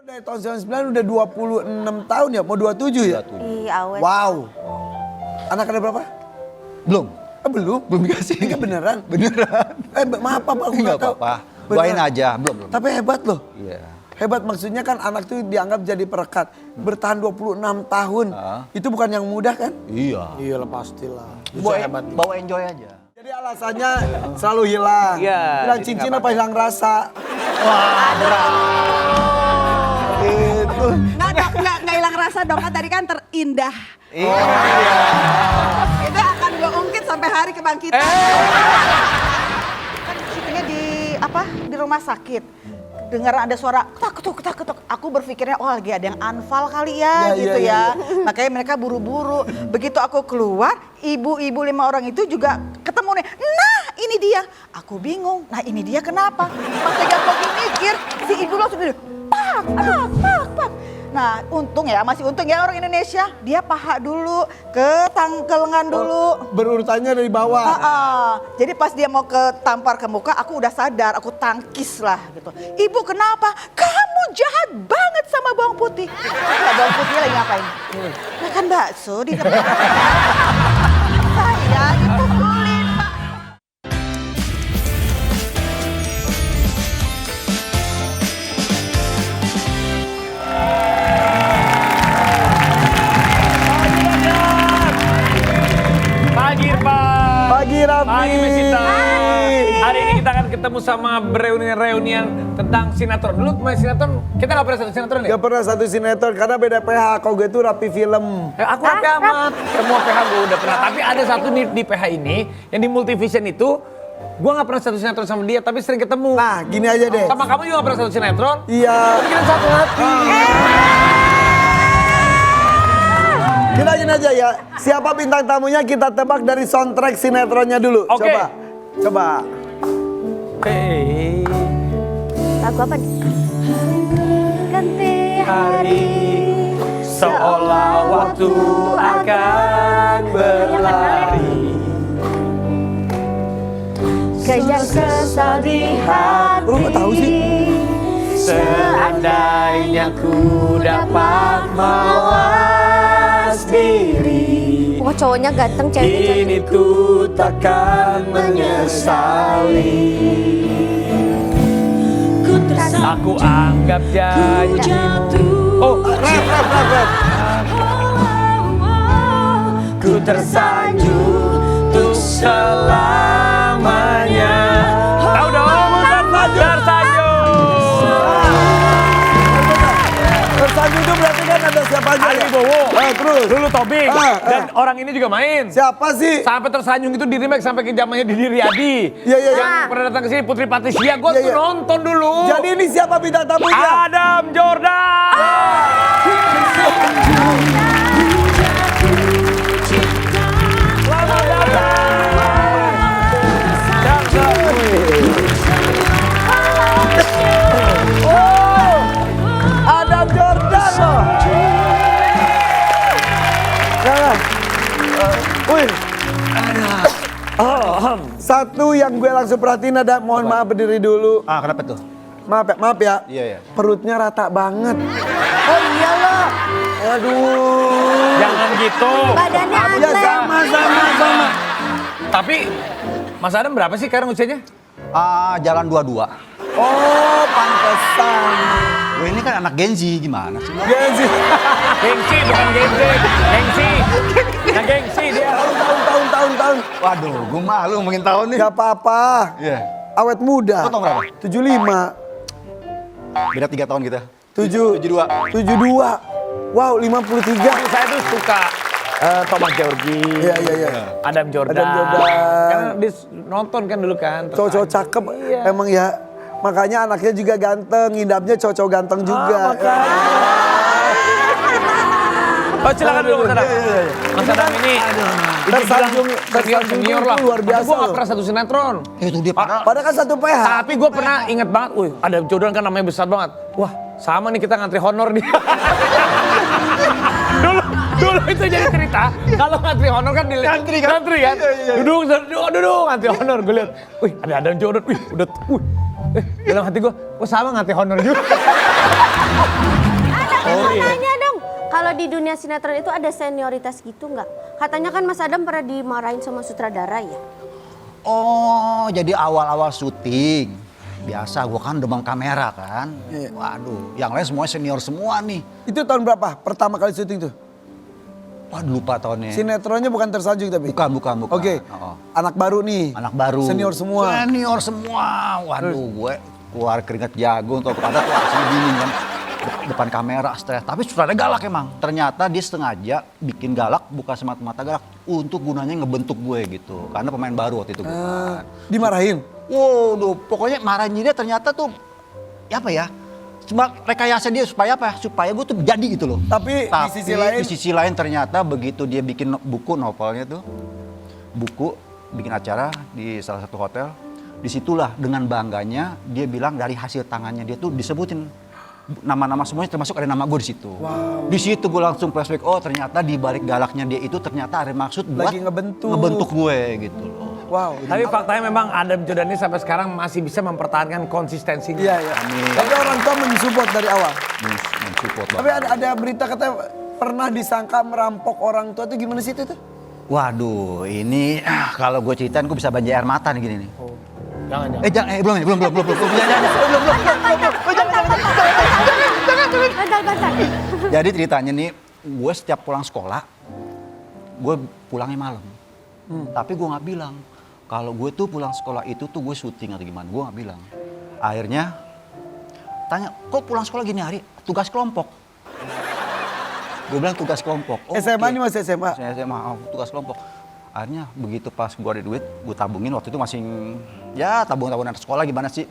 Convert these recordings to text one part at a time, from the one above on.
Dari tahun 99 udah 26 tahun ya, mau 27 ya? Ih, awet. Wow. Anak ada berapa? Belum. Belum? Belum dikasih. Ini beneran? Beneran. Maaf Pak, aku nggak tahu. apa-apa. Doain aja, belum. Tapi hebat loh. Iya. Hebat maksudnya kan anak tuh dianggap jadi perekat. Bertahan 26 tahun. Itu bukan yang mudah kan? Iya. Iyalah pastilah. Bawa enjoy aja. Jadi alasannya selalu hilang. Iya, Hilang jadi cincin nggak apa hilang rasa? Gitu. Nggak hilang rasa dong, kan tadi kan terindah. Iya. Itu akan gue ungkit sampai hari kebangkitan. Kan syutingnya di rumah sakit. Dengar ada suara ketok. Aku berpikirnya lagi ada yang anfal kali ya, gitu ya. Makanya mereka buru-buru. Begitu aku keluar, ibu-ibu 5 orang itu juga ketemu nih. Nah ini dia. Aku bingung. Nah ini dia kenapa? Pas lagi aku lagi mikir, si ibu langsung bilang, pak. Nah masih untung ya orang Indonesia. Dia paha dulu, ke lengan dulu. Berurutannya dari bawah. Jadi pas dia mau tampar ke muka, aku udah sadar, aku tangkis lah gitu. Ibu kenapa? Kamu jahat banget sama bawang putih. Nah, bawang putih lagi ngapain? Makan bakso di depan. Saya dipukulin, Pak. Pagi Irfan. Pagi Raffi. Pagi Mesita. Hari ini kita akan ketemu sama reunian tentang sinetron. Dulu main sinetron, kita gak pernah satu sinetron ya? Gak pernah satu sinetron karena beda PH. Kau gitu Raffi film. Aku happy amat. Semua PH gue udah pernah. Tapi ada satu di PH ini, yang di Multivision itu, gue gak pernah satu sinetron sama dia, tapi sering ketemu. Nah gini aja deh. Sama kamu juga gak pernah satu sinetron? Iya. Kita satu hati. Kita gini aja ya. Siapa bintang tamunya kita tebak dari soundtrack sinetronnya dulu. Oke. Coba. Hey. Lagu apa nih? Ganti Hari seolah waktu akan berlari. Kejar sesal di hati. Lu gak tahu sih? Seandainya ku dapat mawas diri, Wah cowoknya ganteng, ceweknya cantik. kini ku takkan menyesali. Aku anggap janjimu. Oh, rap. Ku tersanjung untuk selamanya. Tahu dong, tersanjung. Tersanjung itu berarti kan ada siapa aja Ali ya? Bowo, Terus. Lulu Tobing, dan orang ini juga main. Siapa sih? Sampai tersanjung itu di remake sampai ke zamannya Didi Riyadi. Iya. Yang pernah datang ke sini Putri Patricia, gue Iya, tuh iya. nonton dulu. Jadi ini siapa bintang tamunya? Adam Jordan. Selamat Adam Jordan loh. Nah, wih. Satu yang gue langsung perhatiin ada, mohon maaf berdiri dulu. Kenapa tuh? Maaf ya. Iya. Perutnya rata banget. Oh iyalah. Aduh. Jangan gitu. Badannya Ya sama. Tapi Mas Adam berapa sih sekarang usianya? Jalan 22. Oh pantesan. Gue ini kan anak Gen Z, gimana sih? Gen Z. Gengsi bukan gengsi. Gengsi. Nah gengsi dia. Tahun. Waduh, gue malu ngomongin tahun nih. Gak apa-apa. Iya. Awet muda. Lu tahun berapa? 75. Beda 3 tahun kita. 72. 72. Wow, 53. Saya tuh suka Thomas Georgi. Iya. Adam Jordan. Karena dia nonton kan dulu kan. terus Cowok cakep. Iya. Emang ya. Makanya anaknya juga ganteng. Ngidapnya cowok ganteng juga. Oh silakan dulu Mas Adam. Mas Adam ini Tersanjung senior lah. luar biasa. Gue gak loh. pernah satu sinetron. Itu dia Padahal kan satu PH. Tapi gue pernah inget banget, ada Jordan kan namanya besar banget. Wah sama nih kita ngantri honor nih. Dulu itu jadi cerita, kalau ngantri honor kan dilihat. Ngantri kan? Duduk, ngantri honor. Gue lihat, ada Adam Jordan, dalam hati gue sama ngantri honor juga. di dunia sinetron itu ada senioritas gitu nggak? Katanya kan Mas Adam pernah dimarahin sama sutradara ya? Oh, jadi awal-awal syuting. Biasa, gue kan demam kamera kan. Iya. Waduh, yang lain semuanya senior semua nih. Itu tahun berapa? Pertama kali syuting tuh? Waduh, lupa tahunnya. Sinetronnya bukan Tersanjung tapi? Bukan. Oke, Oh. anak baru nih. Anak baru. Senior semua. Senior semua. Waduh, gue keluar keringat jagung atau kepada tuh asli dingin kan. Depan kamera stres. Tapi sutradara galak emang. Ternyata dia sengaja bikin galak, bukan semata-mata galak. Untuk gunanya ngebentuk gue gitu. Karena pemain baru waktu itu gue kan. Dimarahin? Waduh, pokoknya marahin dia ternyata tuh, ya apa ya? Cuma rekayasa dia supaya apa? Supaya gue tuh jadi gitu loh. Tapi di sisi lain ternyata begitu dia bikin buku novelnya tuh, buku bikin acara di salah satu hotel, disitulah dengan bangganya dia bilang dari hasil tangannya dia tuh disebutin nama-nama semuanya termasuk ada nama gue di situ. Wow. Di situ gue langsung flashback, oh ternyata di balik galaknya dia itu ternyata ada maksud buat Lagi ngebentuk. ngebentuk gue gitu loh. Wow. Tapi faktanya memang Adam Jordan ini sampai sekarang masih bisa mempertahankan konsistensinya. Iya, iya. Tapi orang tua mensupport dari awal. Mensupport Tapi ada berita katanya pernah disangka merampok orang tua itu gimana sih itu? Waduh, ini kalau gue ceritain gue bisa banjir air mata nih gini nih. Jangan. Belum. Bentar. Jadi ceritanya nih, gue setiap pulang sekolah, gue pulangnya malam. Tapi gue nggak bilang kalau gue tuh pulang sekolah itu tuh gue syuting atau gimana, gue nggak bilang. Akhirnya tanya, kok pulang sekolah gini hari? Tugas kelompok. Gue bilang tugas kelompok. Oh, SMA oke. ini masih SMA? SMA, oh, tugas kelompok. Akhirnya begitu pas gue ada duit, gue tabungin waktu itu masih ya tabung-tabungan anak sekolah gimana sih.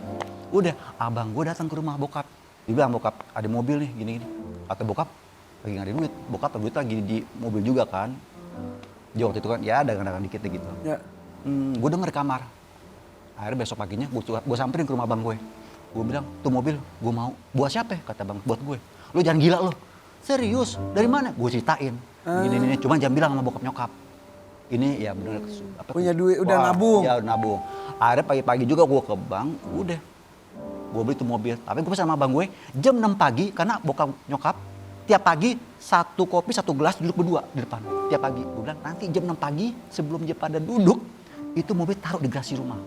Udah, abang gue datang ke rumah bokap. Dia bilang, bokap ada mobil nih gini-gini. Atau bokap lagi nggak ada duit, bokap ada duit lagi di mobil juga kan. Dia waktu itu kan ya dagang-dagang dikit gitu. Ya. Gue denger di kamar. Akhirnya besok paginya gue samperin ke rumah abang gue. Gue bilang, tuh mobil gue mau. Buat siapa? Kata bang, buat gue. Lu jangan gila lu. Serius, dari mana? Gue ceritain. Gini, cuman jangan bilang sama bokap nyokap. Ini ya bener. Punya duit, udah nabung. Ya udah nabung. Akhirnya pagi-pagi juga gue ke bank, udah. Gue beli tuh mobil. Tapi gue sama abang gue jam 6 pagi karena bokap nyokap tiap pagi satu kopi, satu gelas duduk berdua di depan. Tiap pagi. Gue bilang nanti jam 6 pagi sebelum dia pada duduk, itu mobil taruh di garasi rumah.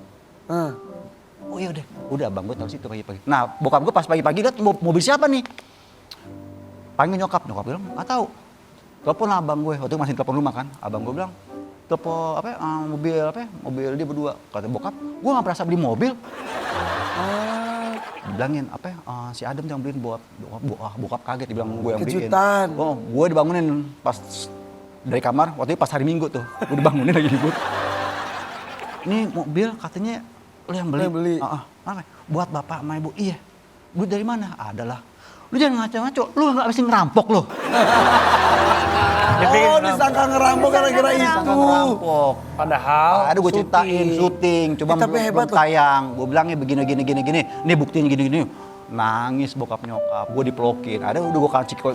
Oh iya udah abang gue taruh situ pagi-pagi. Nah bokap gue pas pagi-pagi lihat mobil siapa nih? Panggil nyokap bilang nggak tahu. Telepon abang gue, waktu itu masih telepon rumah kan. Abang gue bilang, telepon mobil dia berdua. Kata bokap, gue nggak berasa beli mobil. Bilangin si Adam yang beliin bokap kaget, dibilang gue yang beliin. Kejutan. Oh, gue dibangunin pas dari kamar, waktu itu pas hari Minggu tuh, gue dibangunin lagi libur. Ini mobil katanya lu yang beli. Lu yang beli. Buat bapak sama ibu. Iya. Duit dari mana? Adalah. Lu jangan ngaco-ngaco, lu nggak mesti ngerampok lo. Oh, disangka ngerampok gara-gara itu. Ngerampok. Padahal Ada gue ceritain syuting, coba Tapi hebat belum loh. tayang. Gue bilangnya begini. Ini buktinya gini. Nangis bokap nyokap, gue dipelokin. Ada udah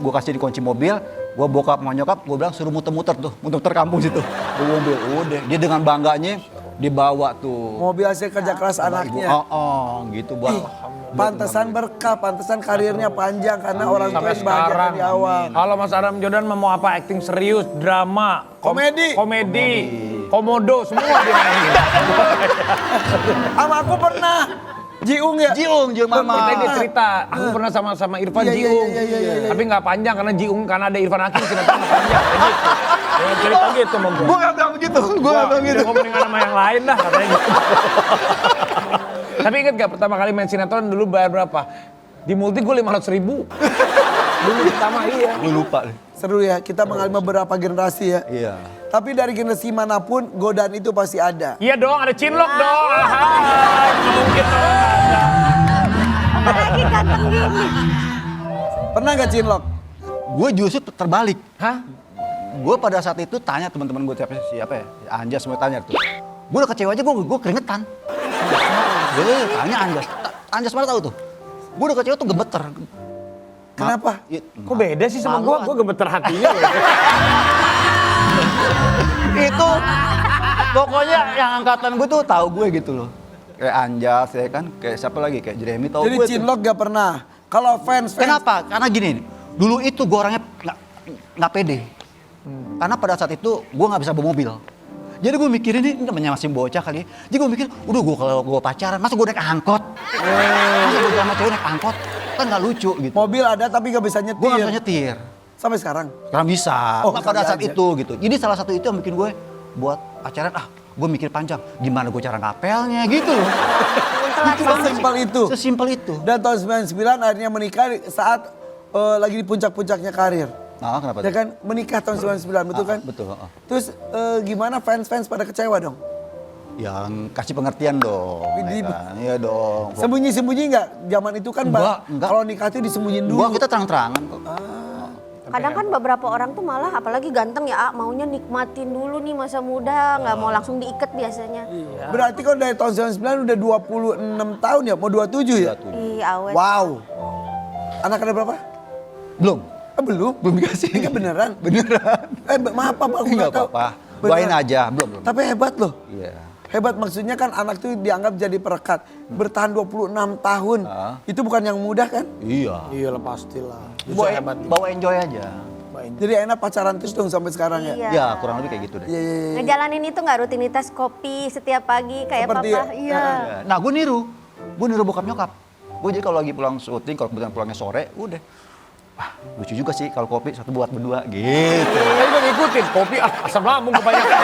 gue kasih di kunci mobil, gue bokap sama nyokap, gue bilang suruh muter-muter kampung situ. Gue mobil, udah. Dia dengan bangganya dibawa tuh. Mobil hasil kerja keras anaknya. Gitu buat. Pantesan berkah, pantesan karirnya panjang karena orang tua sampai yang bahagia sekarang. dari awal. Kalau Mas Adam Jordan mau apa? Acting serius, drama, Komedi. komodo, semua dia mainin. Sama aku pernah. Jiung ya? Jiung mama. Kita dia cerita, aku pernah sama Irfan Iya, Jiung. iya. Tapi nggak panjang karena Jiung, karena ada Irfan Hakim, sinetron nggak panjang. Kayak gitu. Dia cerita gitu sama gue. Gue gak bilang begitu, Dia ngomongin sama yang lain dah katanya gitu. Tapi inget gak pertama kali main sinetron dulu bayar berapa? Di multi gue 500.000. Dulu pertama iya. Gue lupa deh. Seru ya, kita mengalami beberapa generasi ya. Iya. Tapi dari generasi manapun, godaan itu pasti ada. Iya dong, ada Cinlok dong. Ahai, nggak mungkin dong. Nggak ada. Apalagi ganteng gini. Pernah gak Cinlok? Gue justru terbalik. Hah? Gue pada saat itu tanya teman-teman gue siapa ya? Anjas semua tanya tuh. Gue udah kecewa aja gue keringetan. Gue tanya Anjas. Anjas mana tahu tuh? Gue udah kecewa tuh gemeter. Kenapa? Kok beda sih sama gue? Gue gemeter hatinya. Itu pokoknya yang angkatan gue tuh tahu gue gitu loh. Kayak Anjas ya kan, kayak siapa lagi kayak Jeremy tahu Jadi gue. Cinlok gak pernah. Kalau fans. Kenapa? Karena gini, dulu itu gue orangnya nggak pede. Karena pada saat itu gue nggak bisa bawa mobil. Jadi gue mikirin ini namanya masih bocah kali. Jadi gue mikir, udah gue kalau gue pacaran, masa gue naik angkot? Masa gue sama cewek naik angkot? Kan nggak lucu gitu. Mobil ada tapi gak bisa nyetir. Gue nggak bisa nyetir. Sampai sekarang. Sekarang bisa. Oh, Nah, pada kali saat aja. itu gitu. Jadi salah satu itu yang bikin gue buat pacaran, gue mikir panjang. Gimana gue cara ngapelnya gitu loh. Sesimpel itu. Sesimpel itu. Dan tahun 99 akhirnya menikah saat lagi di puncak-puncaknya karir. Nah, kenapa? Ya kan menikah tahun 99 betul kan? Betul. Terus gimana fans-fans pada kecewa dong? Yang kasih pengertian dong. Di- Ya kan? Iya dong. Sembunyi-sembunyi nggak? Zaman itu kan Enggak. kalau nikah itu disembunyiin dulu. Gua kita terang-terangan kok. Kadang kan beberapa orang tuh malah apalagi ganteng ya, maunya nikmatin dulu nih masa muda, nggak mau langsung diikat biasanya. Berarti kalau dari tahun 99 udah 26 tahun ya? Mau 27 ya? Ih, awet. Wow. Anak ada berapa? Belum. Belum. Belum dikasih. Nikah beneran? Beneran. Maaf Pak, aku Enggak nggak tahu. apa-apa. Beneran. Doain aja. Belum. Tapi hebat loh. Iya. Hebat maksudnya kan anak tuh dianggap jadi perekat. Bertahan 26 tahun. Itu bukan yang mudah kan? Iya. Iya lah pastilah. Itu Bawa, hebat. bawa enjoy aja. Jadi enak pacaran terus dong sampai sekarang ya? Iya. Ya, kurang lebih kayak gitu deh. Iya, iya, iya. Ngejalanin itu nggak rutinitas kopi setiap pagi kayak Seperti papa. ya. Iya. Nah, gue niru bokap nyokap. Gue jadi kalau lagi pulang syuting, kalau kebetulan pulangnya sore, udah. Wah, lucu juga sih kalau kopi satu buat berdua gitu. Tapi gue ngikutin kopi asam lambung kebanyakan.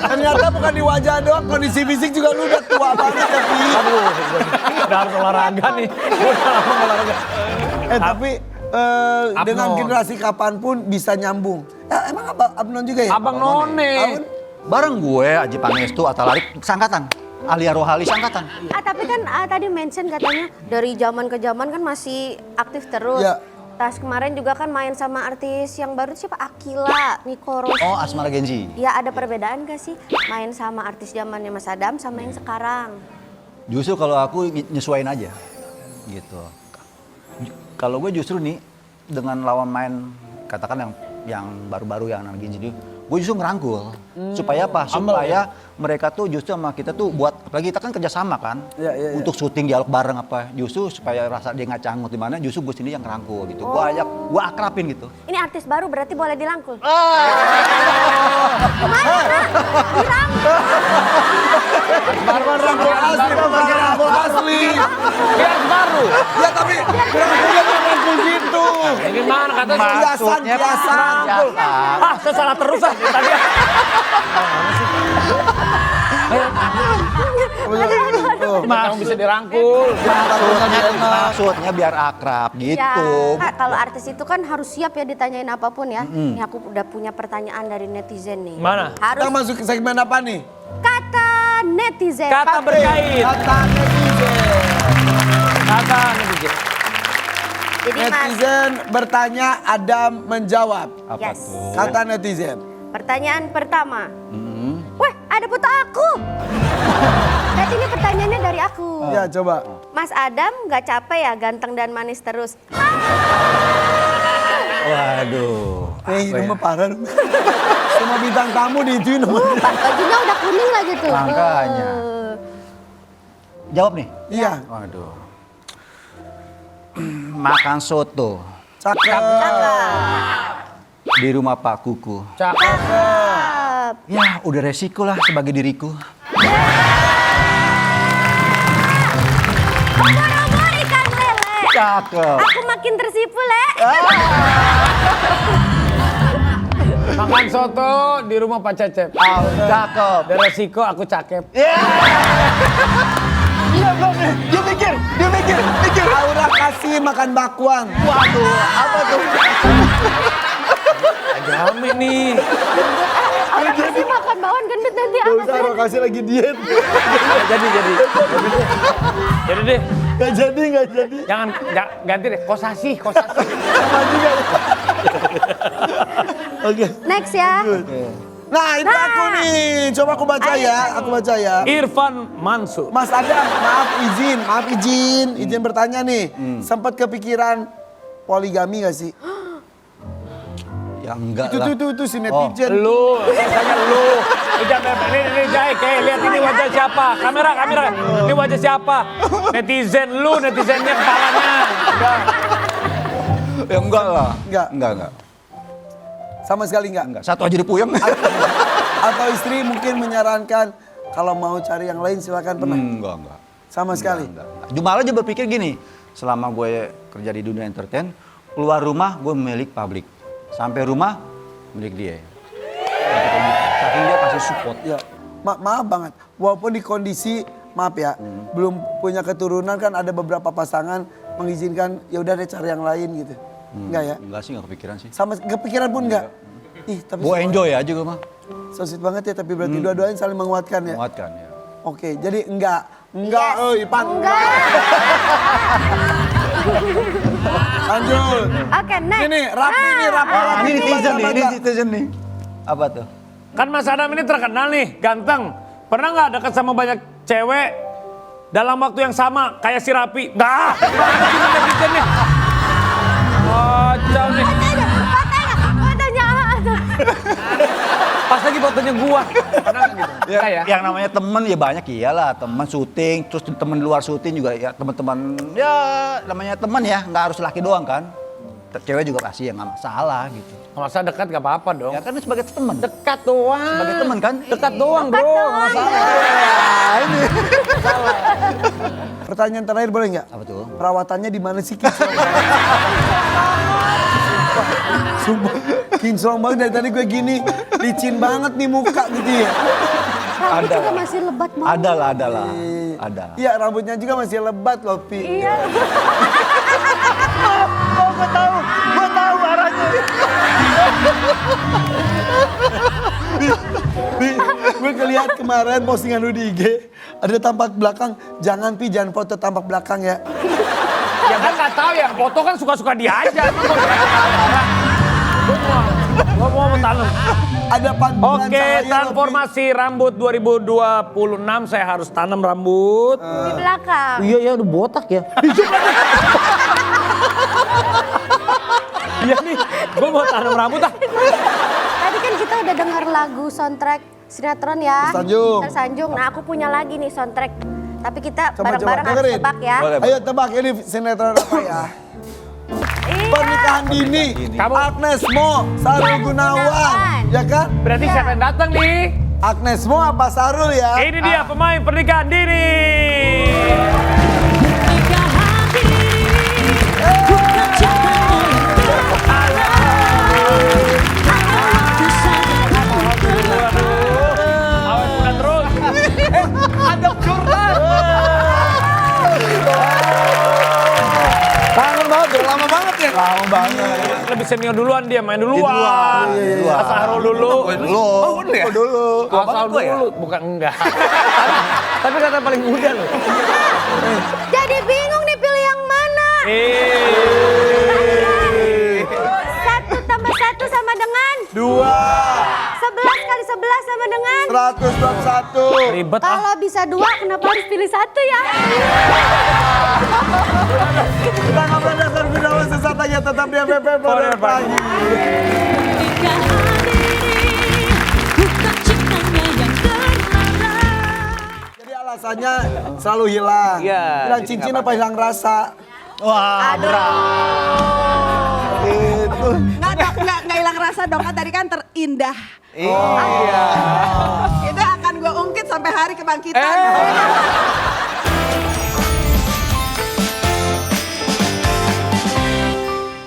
Ternyata bukan di wajah doang, kondisi fisik juga lu udah tua banget ya, Pi. Aduh, udah harus olahraga nih. Gue udah lama olahraga. Tapi dengan generasi kapanpun bisa nyambung. Emang Abnon juga ya? Abang None. Abang? Bareng gue, Aji Pangestu, Atta Larik, sangkatan. Alia Rohali, sangkatan. Tapi kan tadi mention katanya dari zaman ke zaman kan masih aktif terus. Ya. Tas kemarin juga kan main sama artis yang baru siapa? Akila, Niko Ros. Oh, Asmara Genzi. Ya ada perbedaan gak sih main sama artis zamannya Mas Adam sama yang sekarang? Justru kalau aku nyesuaiin aja. Gitu. Kalau gue justru nih, dengan lawan main, katakan yang baru-baru yang anak Genzi itu, gue justru ngerangkul. Supaya apa? Supaya mereka tuh justru sama kita tuh buat, apalagi kita kan kerjasama kan. Iya, iya, iya. Untuk syuting dialog bareng apa. Justru supaya rasa dia nggak canggut di mana, justru gue sini yang ngerangkul gitu. Gue ajak, gue akrapin gitu. Ini artis baru berarti boleh dirangkul. Barbar rangkul asli, barbar rangkul asli. Dia baru. Ya tapi rangkulnya bukan rangkul gitu. Ini mana kata Biasan, biasan. Ah, saya salah terus ah dari tadi. Kamu bisa dirangkul. Maksudnya biar akrab gitu. Ya, Kak, kalau artis itu kan harus siap ya ditanyain apapun ya. Ini aku udah punya pertanyaan dari netizen nih. Mana? Kita Harus masuk ke segmen apa nih? kata netizen. Kata berkait. Kata netizen. Kata netizen. Jadi Mas, Netizen bertanya, Adam menjawab. Apa yes. tuh? Kata netizen. Pertanyaan pertama. Wah, ada foto aku. Berarti ini pertanyaannya dari aku. Ya coba. Mas Adam nggak capek ya ganteng dan manis terus? Waduh. Ini mah parah. Semua bintang tamu diituin sama dia. Bajunya udah kuning lagi tuh. Makanya. Jawab nih. Iya. Waduh. Makan soto Cakep. di rumah Pak Kuku. Cakep. Ya, udah resiko lah sebagai diriku. Ubur-ubur ikan lele. Cakep. Aku makin tersipu, Le. Makan soto di rumah Pak Cecep. Cakep. Ada resiko aku cakep. Iya belum nih. Dia mikir. Aura kasih makan bakwan. Waduh, apa tuh? Rame nih. Orang kasih makan bawang gendut nanti Gak apa usah, Aura kasih lagi diet. Jadi. Jadi deh. Gak jadi. Jangan ganti deh. Kosasi. Sama juga. Oke. Next ya. Nah itu aku nih. Coba aku baca ya. Aku baca ya. Irfan Mansur. Mas Adam, maaf izin bertanya nih. Sempat kepikiran poligami gak sih? Ya Ya enggak lah. Itu si netizen. Lu, misalnya lu. Ini Jai, kayak lihat ini wajah siapa? Kamera. Ini wajah siapa? Netizen lu, netizennya kepalanya. Udah. Ya enggak lah. Enggak. Sama sekali enggak. Enggak. Satu aja dipuyeng. Atau istri mungkin menyarankan kalau mau cari yang lain silakan pernah. Enggak. Sama sekali. Enggak. Jumal aja berpikir gini, selama gue kerja di dunia entertain, keluar rumah gue milik publik. Sampai rumah milik dia. Saking dia kasih support. Ya, maaf banget. Walaupun di kondisi maaf ya, belum punya keturunan kan ada beberapa pasangan mengizinkan ya udah deh cari yang lain gitu. Enggak ya? Enggak sih, enggak kepikiran sih. Sama kepikiran pun enggak. Ih, tapi Gue enjoy aja gue mah. so sweet banget ya, tapi berarti dua-duanya saling menguatkan ya. Menguatkan ya. Oke, jadi enggak, Ipan. Enggak. Lanjut. Oke, next. Ini Rapi nih, Rapi. Ini netizen nih, Baca. ini netizen nih. Apa tuh? Kan Mas Adam ini terkenal nih, ganteng. Pernah nggak dekat sama banyak cewek dalam waktu yang sama kayak si Rapi? Nggak. Netizennya. Kacau nih. Fotonya. Pas lagi fotonya gua. Pernah nggak gitu? Ya, Nggak ya? yang namanya temen ya banyak iyalah, teman syuting, terus teman luar syuting juga ya teman-teman ya namanya teman ya, nggak harus laki doang kan. Cewek juga pasti ya nggak masalah gitu. Masa dekat nggak apa-apa dong. Ya kan sebagai teman. Dekat doang. Sebagai teman kan? Dekat doang bro. Nggak masalah. Pertanyaan terakhir boleh nggak? Apa tuh? Perawatannya di mana sih kinclong? Sumpah, kinclong banget dari tadi gue gini, licin banget nih muka gitu ya. Rambut Ada juga lah. masih lebat banget. Ada lah. Ada. Iya, rambutnya juga masih lebat loh, Pi. Iya. Oh, gue tahu arahnya. Gue ngeliat kemarin postingan lu di IG, ada tampak belakang, jangan foto tampak belakang ya. Ya kan nggak tahu ya. Foto kan suka-suka dia aja. Gua mau tanam. Ada pantulan Oke, cahaya, transformasi rambut 2026 saya harus tanam rambut. Di belakang. Iya ya udah botak ya. Iya nih, gue mau tanam rambut ah. Tadi kan kita udah dengar lagu soundtrack sinetron ya. Tersanjung. Tersanjung. Nah, aku punya lagi nih soundtrack. Tapi kita Coba, bareng-bareng harus dengerin. tebak ya. Boleh. Ayo tebak ini sinetron apa ya? Iya. Pernikahan dini. Kamu- Agnes Mo, Sarul Gunawan. Ya kan? Berarti siapa yang datang nih? Agnes Mo apa Sarul ya? Ini dia pemain pernikahan dini. Awet muda terus. Adab curhat. Kangen banget, udah lama banget ya? Lama banget. Lebih senior duluan dia main duluan. Asal dulu. Oh, dulu. Asal dulu. Bukan enggak. Tapi kata paling muda loh. Jadi bingung nih pilih yang mana. Satu tambah satu sama dengan 2, 11 kali 11 sama dengan 121. Ribet ah. kalau bisa dua kenapa harus pilih satu ya? Kita ngobrol dasar Gunawan sesaat lagi tetap di MPP Poder Pagi. Jadi alasannya selalu hilang. Iya. Hilang cincin apa hilang rasa? Wah, Itu. Nggak hilang rasa dong, kan tadi kan terindah. Iya. Itu akan gue ungkit sampai hari kebangkitan.